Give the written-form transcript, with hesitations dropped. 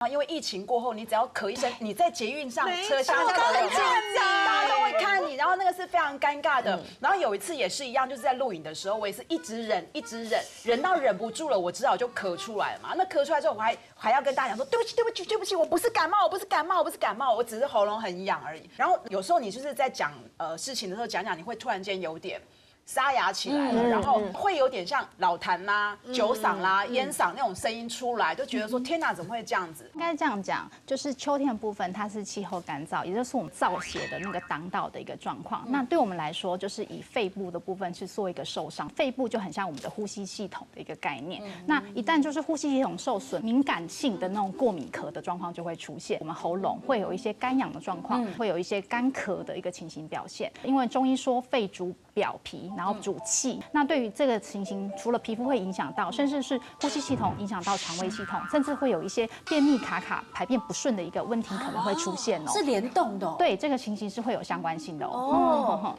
因为疫情过后，你只要咳一声，你在捷运上、车厢大家都紧张，大家都会看你，然后那个是非常尴尬的。然后有一次也是一样，就是在录影的时候，我也是一直忍到忍不住了，我只好就咳出来了嘛。那咳出来之后，我还要跟大家讲说，对不起，我不是感冒，我只是喉咙很痒而已。然后有时候你就是在讲事情的时候讲，你会突然间有点沙哑起来了，然后会有点像老痰啦、酒嗓啦、烟嗓那种声音出来，就觉得说天哪，怎么会这样子？应该这样讲，就是秋天的部分，它是气候干燥，也就是我们造血的那个挡道的一个状况。那对我们来说，就是以肺部的部分去做一个受伤，肺部就很像我们的呼吸系统的一个概念。那一旦就是呼吸系统受损，敏感性的那种过敏咳的状况就会出现，我们喉咙会有一些干痒的状况，会有一些干咳的一个情形表现。因为中医说肺主表皮，然后主气。那对于这个情形，除了皮肤会影响到，甚至是呼吸系统影响到肠胃系统，甚至会有一些便秘卡、排便不顺的一个问题可能会出现哦。是联动的。对，这个情形是会有相关性的哦。